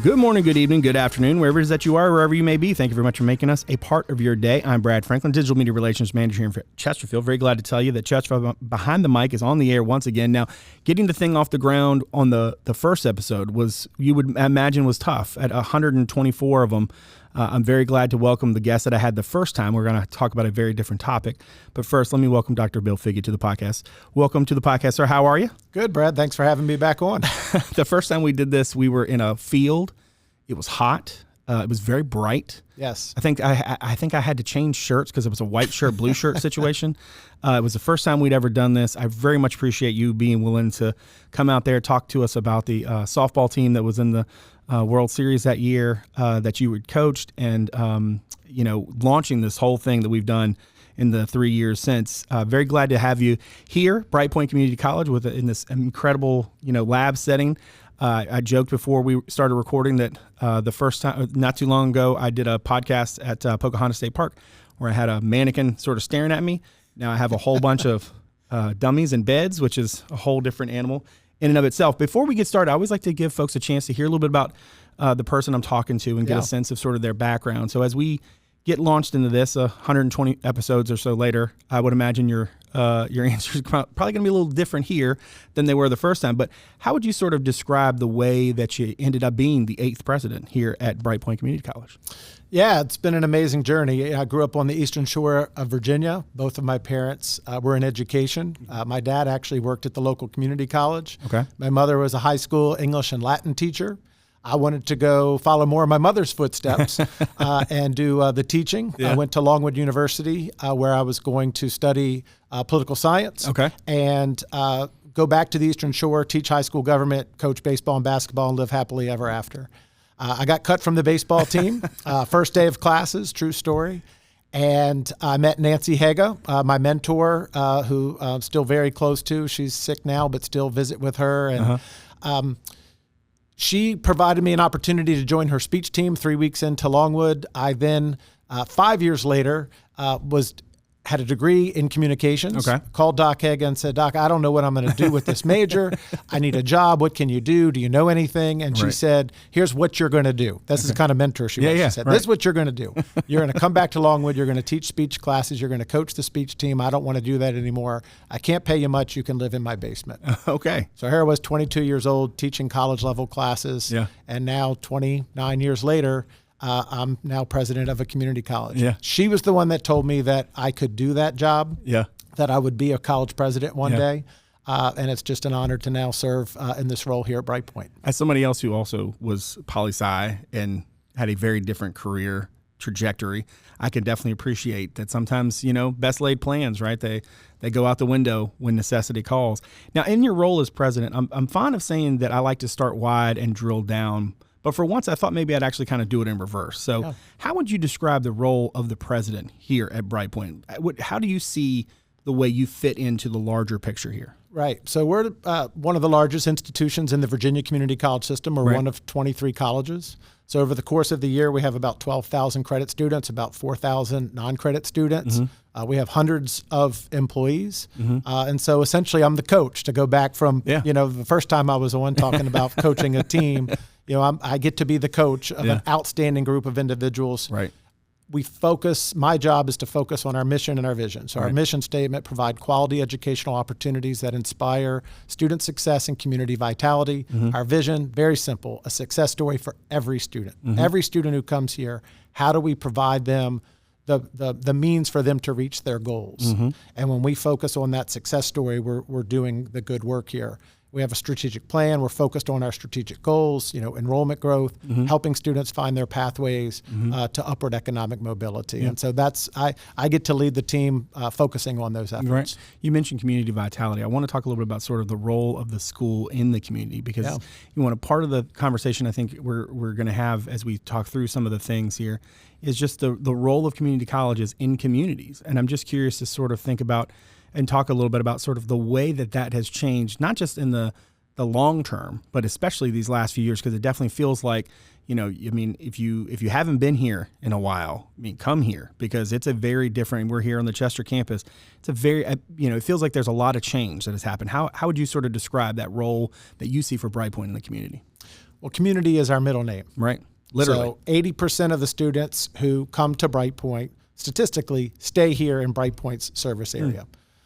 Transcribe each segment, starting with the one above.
Good morning, good evening, good afternoon, wherever it is that you are, wherever you may be. Thank you very much for making us a part of your day. I'm Brad Franklin, Digital Media Relations Manager here in Chesterfield. Very glad to tell you that Chesterfield Behind the Mic is on the air once again. Now, getting the thing off the ground on the first episode was, you would imagine, was tough. At 124 of them, I'm very glad to welcome the guest that I had the first time. We're going to talk about a very different topic. But first, let me welcome Dr. Bill Fiege to the podcast. Welcome to the podcast, sir. How are you? Good, Brad. Thanks for having me back on. The first time we did this, we were in a field. It was hot. It was very bright. Yes. I think I had to change shirts because it was a white shirt, blue shirt situation. It was the first time we'd ever done this. I very much appreciate you being willing to come out there, talk to us about the softball team that was in the World Series that year that you had coached, and launching this whole thing that we've done in the 3 years since. Very glad to have you here, Brightpoint Community College, in this incredible lab setting. I joked before we started recording that the first time, not too long ago, I did a podcast at Pocahontas State Park where I had a mannequin sort of staring at me. Now I have a whole bunch of dummies and beds, which is a whole different animal in and of itself. Before we get started, I always like to give folks a chance to hear a little bit about the person I'm talking to and get a sense of sort of their background. So as we get launched into this 120 episodes or so later, I would imagine your answers are probably going to be a little different here than they were the first time. But how would you sort of describe the way that you ended up being the 8th president here at Brightpoint Community College? Yeah, it's been an amazing journey. I grew up on the Eastern Shore of Virginia. Both of my parents were in education. My dad actually worked at the local community college. Okay. My mother was a high school English and Latin teacher. I wanted to go follow more of my mother's footsteps and do the teaching. Yeah. I went to Longwood University where I was going to study political science. Okay. And go back to the Eastern Shore, teach high school government, coach baseball and basketball, and live happily ever after. I got cut from the baseball team, first day of classes, true story. And I met Nancy Haga, my mentor, who I'm still very close to. She's sick now, but still visit with her. And she provided me an opportunity to join her speech team 3 weeks into Longwood. I then, 5 years later, had a degree in communications. Okay. Called Doc Haga and said, Doc, I don't know what I'm going to do with this major. I need a job. What can you do? Do you know anything? And she said, here's what you're going to do. This is the kind of mentor she was. She said, this is what you're going to do. You're going to come back to Longwood. You're going to teach speech classes. You're going to coach the speech team. I don't want to do that anymore. I can't pay you much. You can live in my basement. Okay. So here I was, 22 years old, teaching college level classes. Yeah. And now 29 years later, I'm now president of a community college. Yeah. She was the one that told me that I could do that job, Yeah. that I would be a college president one day. And it's just an honor to now serve in this role here at Brightpoint. As somebody else who also was poli-sci and had a very different career trajectory, I can definitely appreciate that sometimes, best laid plans, right? They go out the window when necessity calls. Now, in your role as president, I'm fond of saying that I like to start wide and drill down. But for once, I thought maybe I'd actually kind of do it in reverse. So how would you describe the role of the president here at Brightpoint? How do you see the way you fit into the larger picture here? Right. So we're one of the largest institutions in the Virginia Community College system. We're one of 23 colleges. So over the course of the year, we have about 12,000 credit students, about 4,000 non-credit students. We have hundreds of employees. And so essentially I'm the coach, to go back from, the first time I was on talking about coaching a team. I get to be the coach of an outstanding group of individuals. Right. My job is to focus on our mission and our vision. So our mission statement: provide quality educational opportunities that inspire student success and community vitality. Our vision, very simple: a success story for every student. Every student who comes here, how do we provide them the means for them to reach their goals? And when we focus on that success story, we're doing the good work here. We have a strategic plan. We're focused on our strategic goals, enrollment growth, helping students find their pathways to upward economic mobility. And so I get to lead the team focusing on those efforts. Right. You mentioned community vitality. I want to talk a little bit about sort of the role of the school in the community, because a part of the conversation I think we're going to have as we talk through some of the things here is just the role of community colleges in communities. And I'm just curious to sort of think about and talk a little bit about sort of the way that has changed, not just in the long term, but especially these last few years, because it definitely feels like, if you haven't been here in a while, come here, because it's a very different, we're here on the Chester campus. It's a very, it feels like there's a lot of change that has happened. How would you sort of describe that role that you see for Brightpoint in the community? Well, community is our middle name. Right. Literally. So 80% of the students who come to Brightpoint statistically stay here in Brightpoint's service area.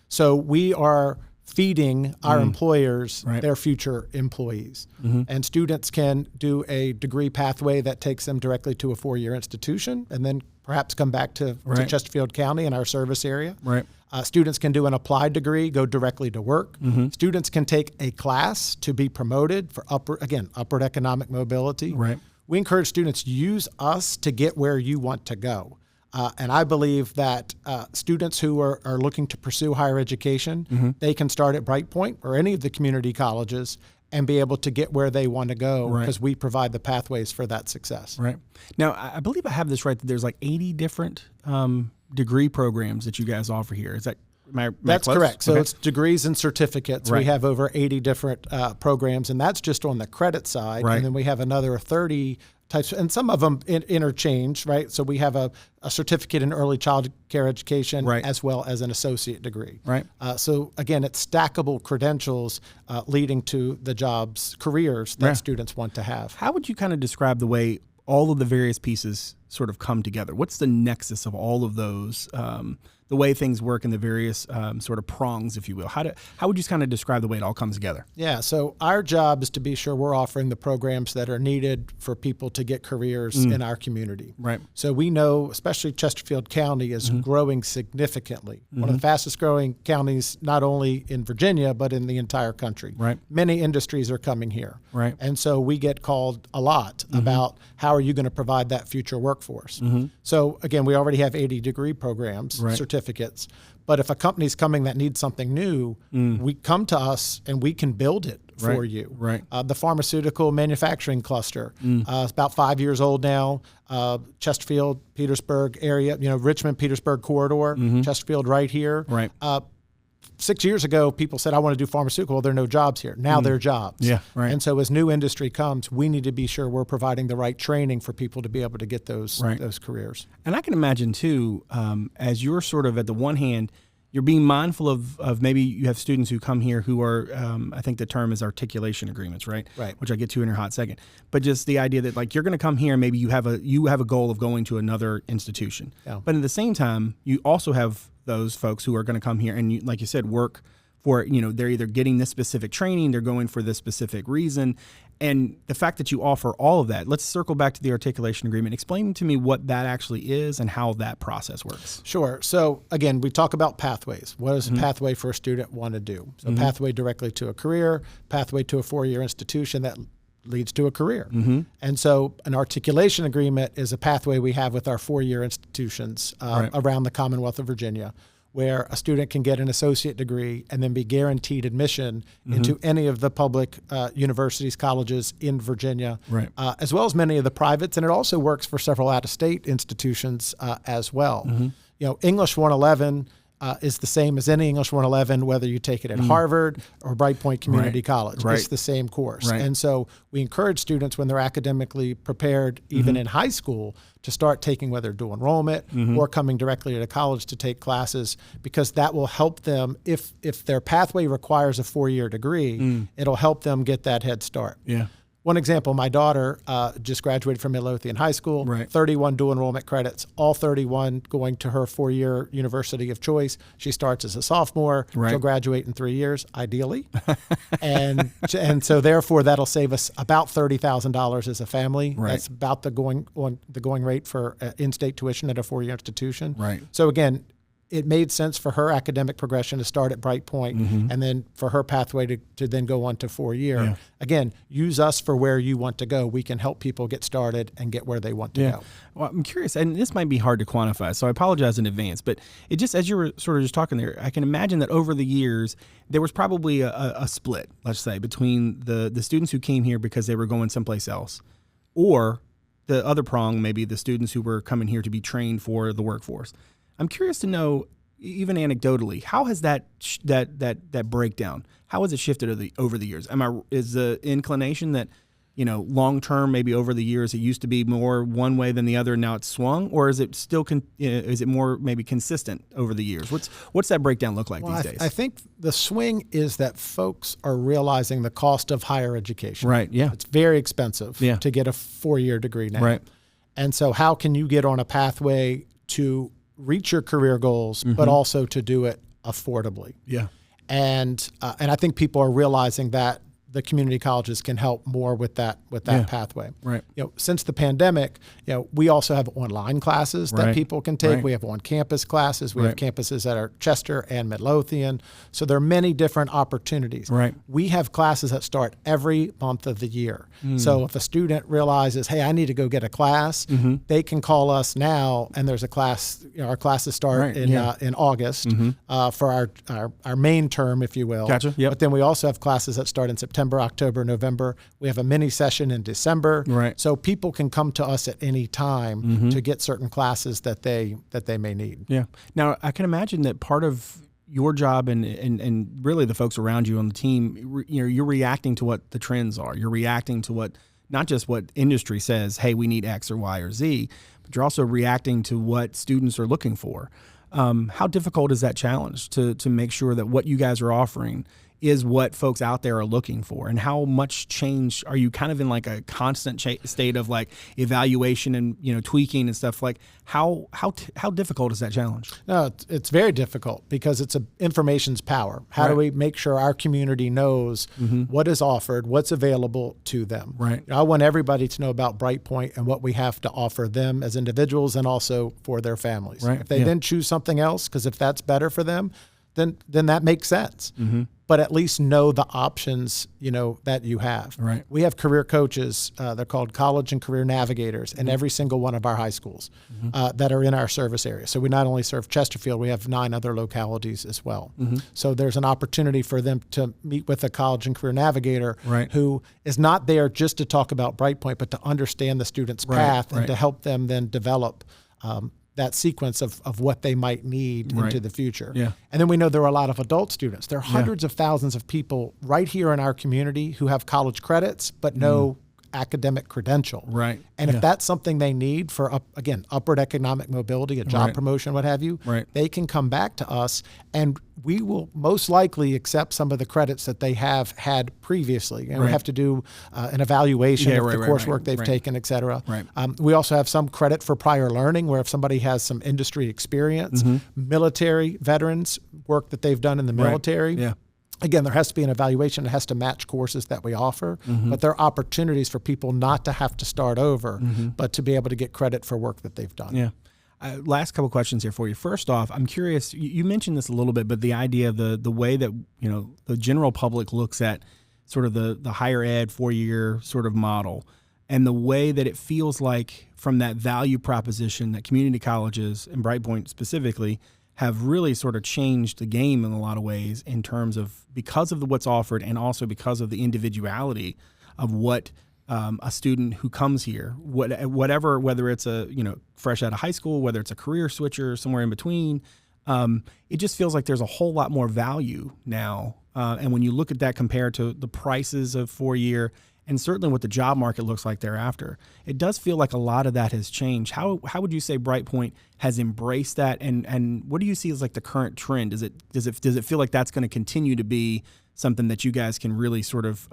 So we are feeding our employers their future employees. And students can do a degree pathway that takes them directly to a 4-year institution and then perhaps come back to Chesterfield County in our service area. Right. Students can do an applied degree, go directly to work. Students can take a class to be promoted for upward economic mobility. Right. We encourage students, use us to get where you want to go. And I believe that students who are looking to pursue higher education, they can start at Brightpoint or any of the community colleges and be able to get where they want to go because we provide the pathways for that success. Right. Now, I believe I have this right, that there's like 80 different degree programs that you guys offer here. Is that That's close? correct. So Okay. it's degrees and certificates. Right. We have over 80 different programs, and that's just on the credit side. Right. And then we have another 30 types, and some of them interchange, right? So we have a certificate in early child care education as well as an associate degree. Right. So again, it's stackable credentials leading to the jobs, careers that students want to have. How would you kind of describe the way all of the various pieces sort of come together? What's the nexus of all of those, the way things work in the various sort of prongs, if you will? How would you kind of describe the way it all comes together? Yeah, so our job is to be sure we're offering the programs that are needed for people to get careers in our community. Right. So we know, especially Chesterfield County is growing significantly. One of the fastest growing counties, not only in Virginia, but in the entire country. Right. Many industries are coming here. Right. And so we get called a lot about how are you going to provide that future workforce. So again, we already have 80 degree programs, certificates. But if a company's coming that needs something new, we come to us and we can build it for you. Right. The pharmaceutical manufacturing cluster, it's about 5 years old now. Chesterfield, Petersburg area, Richmond, Petersburg corridor, Chesterfield right here. Right. 6 years ago, people said, I want to do pharmaceutical. There are no jobs here. Now there are jobs. Yeah, right. And so as new industry comes, we need to be sure we're providing the right training for people to be able to get those careers. And I can imagine, too, as you're sort of at the one hand, you're being mindful of maybe you have students who come here who are, I think the term is articulation agreements, right? Right. Which I'll get to in a hot second. But just the idea that like you're going to come here and maybe you have a goal of going to another institution. Yeah. But at the same time, you also have those folks who are going to come here and, you, like you said, work for, they're either getting this specific training, they're going for this specific reason. And the fact that you offer all of that, let's circle back to the articulation agreement. Explain to me what that actually is and how that process works. Sure. So again, we talk about pathways. What does a pathway for a student want to do? So pathway directly to a career, pathway to a 4-year institution that leads to a career. And so an articulation agreement is a pathway we have with our 4-year institutions around the Commonwealth of Virginia, where a student can get an associate degree and then be guaranteed admission into any of the public universities, colleges in Virginia, as well as many of the privates. And it also works for several out-of-state institutions as well. English 111 is the same as any English 111, whether you take it at Harvard or Brightpoint Community College. It's the same course. And so we encourage students when they're academically prepared, even in high school, to start taking whether dual enrollment or coming directly to college to take classes, because that will help them. If their pathway requires a 4-year degree, it'll help them get that head start. Yeah. One example, my daughter just graduated from Midlothian High School, 31 dual enrollment credits, all 31 going to her 4-year university of choice. She starts as a sophomore. She'll graduate in 3 years, ideally. and so therefore that'll save us about $30,000 as a family. That's about the going rate for in-state tuition at a 4-year institution. So again, it made sense for her academic progression to start at Brightpoint and then for her pathway to then go on to 4-year. Again, use us for where you want to go. We can help people get started and get where they want to go. Well, I'm curious, and this might be hard to quantify, so I apologize in advance, but it just, as you were sort of just talking there, I can imagine that over the years, there was probably a split, let's say, between the students who came here because they were going someplace else, or the other prong, maybe the students who were coming here to be trained for the workforce. I'm curious to know, even anecdotally, how has that breakdown, how has it shifted over the years? Is the inclination that long term, maybe over the years, it used to be more one way than the other, and now it's swung, or is it still is it more maybe consistent over the years? What's that breakdown look like these days? I think the swing is that folks are realizing the cost of higher education. Right. Yeah. It's very expensive to get a 4-year degree now. Right. And so how can you get on a pathway to reach your career goals, but also to do it affordably? Yeah. And I think people are realizing that the community colleges can help more with that pathway. Right. Since the pandemic, we also have online classes that people can take. Right. We have on-campus classes. We have campuses that are Chester and Midlothian. So there are many different opportunities. Right. We have classes that start every month of the year. So if a student realizes, hey, I need to go get a class, they can call us now, and there's a class. Our classes start in August for our main term, if you will. Gotcha. Yep. But then we also have classes that start in September, October, November. We have a mini session in December. Right. So people can come to us at any time to get certain classes that they may need. Yeah. Now, I can imagine that part of your job and really the folks around you on the team, you're reacting to what the trends are. You're reacting to what, not just what industry says, hey, we need X or Y or Z, but you're also reacting to what students are looking for. How difficult is that challenge to make sure that what you guys are offering is what folks out there are looking for? And how much change are you kind of in like a constant state of like evaluation and tweaking and stuff? Like how difficult is that challenge? No, it's very difficult because information's power. How do we make sure our community knows what is offered, what's available to them? Right. I want everybody to know about Brightpoint and what we have to offer them as individuals and also for their families. Right. If they then choose something else, because if that's better for them, then that makes sense. But at least know the options, that you have. Right. We have career coaches, they're called college and career navigators in every single one of our high schools that are in our service area. So we not only serve Chesterfield, we have 9 other localities as well. So there's an opportunity for them to meet with a college and career navigator who is not there just to talk about Brightpoint, but to understand the student's path and to help them then develop that sequence of what they might need into the future. Yeah. And then we know there are a lot of adult students. There are hundreds of thousands of people right here in our community who have college credits, but no academic credential. Right. And if that's something they need for, upward economic mobility, a job promotion, what have you, they can come back to us and we will most likely accept some of the credits that they have had previously. And we have to do an evaluation of the coursework they've taken, et cetera. Right. We also have some credit for prior learning, where if somebody has some industry experience, military veterans, work that they've done in the military. Yeah. Again, there has to be an evaluation. It has to match courses that we offer, but there are opportunities for people not to have to start over, but to be able to get credit for work that they've done. Yeah. Last couple questions here for you. First off, I'm curious, you mentioned this a little bit, but the idea of the way that, the general public looks at sort of the higher ed 4-year sort of model, and the way that it feels like from that value proposition that community colleges and Brightpoint specifically have really sort of changed the game in a lot of ways in terms of because of what's offered and also because of the individuality of what a student who comes here, whatever, whether it's a fresh out of high school, whether it's a career switcher, somewhere in between, it just feels like there's a whole lot more value now. And when you look at that compared to the prices of 4-year and certainly what the job market looks like thereafter, it does feel like a lot of that has changed. How would you say Brightpoint has embraced that, and what do you see as like the current trend? Does it feel like that's going to continue to be something that you guys can really sort of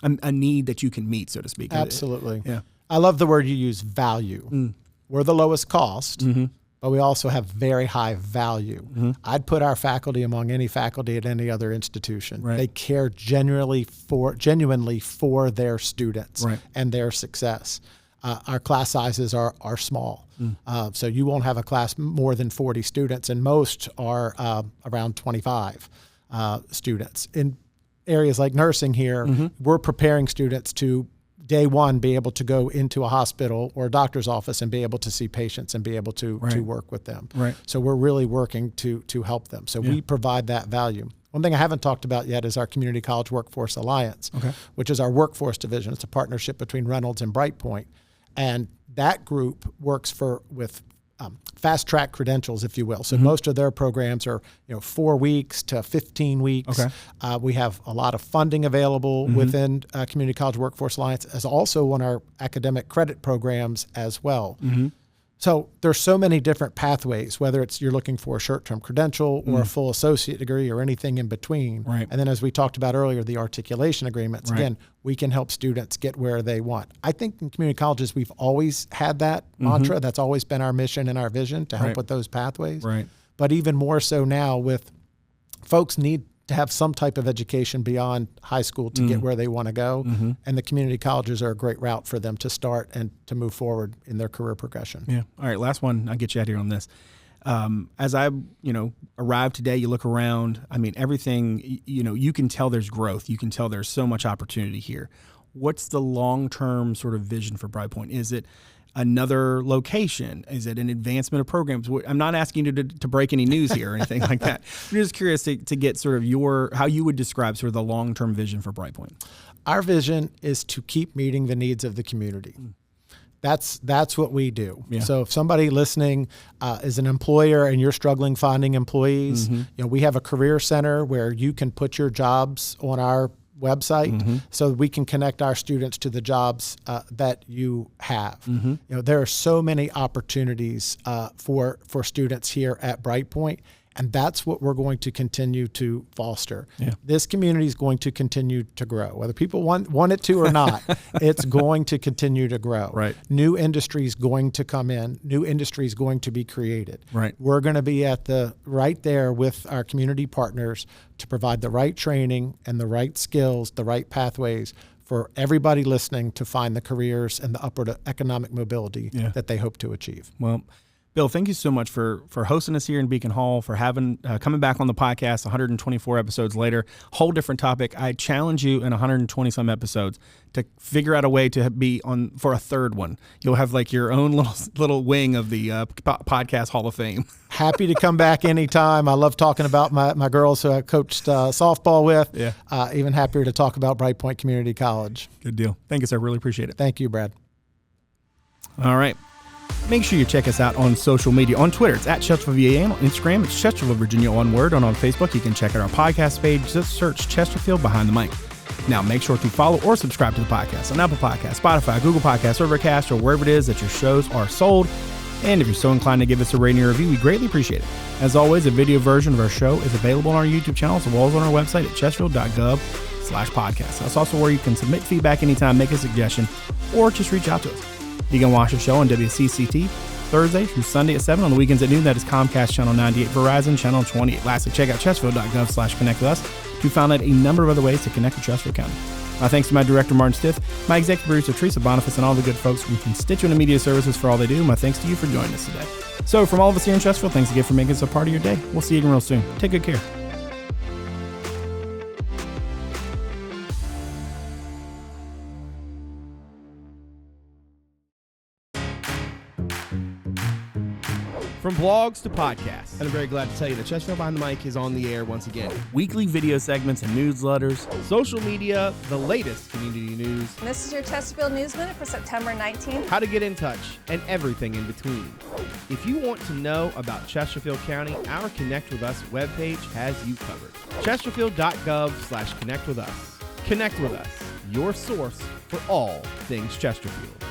a need that you can meet, so to speak? Absolutely. Yeah. I love the word you use, value. We're the lowest cost, but we also have very high value. I'd put our faculty among any faculty at any other institution. Right. They care genuinely for their students and their success. Our class sizes are small. So you won't have a class more than 40 students, and most are around 25 students. In areas like nursing here, we're preparing students to day one be able to go into a hospital or a doctor's office and be able to see patients and be able to work with them. Right. So we're really working to help them. So we provide that value. One thing I haven't talked about yet is our Community College Workforce Alliance, which is our workforce division. It's a partnership between Reynolds and Brightpoint. And that group works with fast track credentials, if you will. So most of their programs are 4 weeks to 15 weeks. Okay. We have a lot of funding available within Community College Workforce Alliance, as also on our academic credit programs as well. So there's so many different pathways, whether it's you're looking for a short-term credential or a full associate degree or anything in between. Right. And then as we talked about earlier, the articulation agreements, again, we can help students get where they want. I think in community colleges, we've always had that mantra. That's always been our mission and our vision to help with those pathways. Right. But even more so now with folks need to have some type of education beyond high school to get where they want to go. And the community colleges are a great route for them to start and to move forward in their career progression. Yeah. All right. Last one. I'll get you out here on this. As I, arrived today, you look around, everything, you can tell there's growth. You can tell there's so much opportunity here. What's the long-term sort of vision for Brightpoint? Is it another location? Is it an advancement of programs? I'm not asking you to break any news here or anything like that. I'm just curious to get sort of how you would describe sort of the long-term vision for Brightpoint. Our vision is to keep meeting the needs of the community. That's what we do. Yeah. So if somebody listening is an employer and you're struggling finding employees, we have a career center where you can put your jobs on our website so we can connect our students to the jobs that you have. There are so many opportunities for students here at Brightpoint, and that's what we're going to continue to foster. Yeah. This community is going to continue to grow. Whether people want it to or not, it's going to continue to grow. Right. New industries going to come in. New industries going to be created. Right. We're going to be right there with our community partners to provide the right training and the right skills, the right pathways for everybody listening to find the careers and the upward economic mobility that they hope to achieve. Well, Bill, thank you so much for hosting us here in Beacon Hall, for having coming back on the podcast 124 episodes later. Whole different topic. I challenge you in 120 some episodes to figure out a way to be on for a third one. You'll have like your own little wing of the podcast Hall of Fame. Happy to come back anytime. I love talking about my girls who I coached softball with. Yeah. Even happier to talk about Brightpoint Community College. Good deal. Thank you, sir. Really appreciate it. Thank you, Brad. All right. Make sure you check us out on social media. On Twitter, it's at Chesterfield VA. On Instagram, it's Chesterfield Virginia, one word. And on Facebook, you can check out our podcast page. Just search Chesterfield Behind the Mic. Now, make sure to follow or subscribe to the podcast on Apple Podcasts, Spotify, Google Podcasts, Overcast, or wherever it is that your shows are sold. And if you're so inclined to give us a rating or review, we greatly appreciate it. As always, a video version of our show is available on our YouTube channel as well as on our website at Chesterfield.gov/podcast. That's also where you can submit feedback anytime, make a suggestion, or just reach out to us. You can watch the show on WCCT Thursday through Sunday at 7. On the weekends at noon, that is Comcast Channel 98, Verizon Channel 28. Lastly, check out Chesterfield.gov/connect with us to find out a number of other ways to connect with Chesterfield County. My thanks to my director, Martin Stith, my executive producer, Teresa, Bonifas, and all the good folks from Constituent and Media Services for all they do. My thanks to you for joining us today. So from all of us here in Chesterfield, thanks again for making us a part of your day. We'll see you again real soon. Take good care. From blogs to podcasts. And I'm very glad to tell you that Chesterfield Behind the Mic is on the air once again. Weekly video segments and newsletters. Social media, the latest community news. And this is your Chesterfield News Minute for September 19th. How to get in touch, and everything in between. If you want to know about Chesterfield County, our Connect With Us webpage has you covered. Chesterfield.gov/connect with us. Connect with us, your source for all things Chesterfield.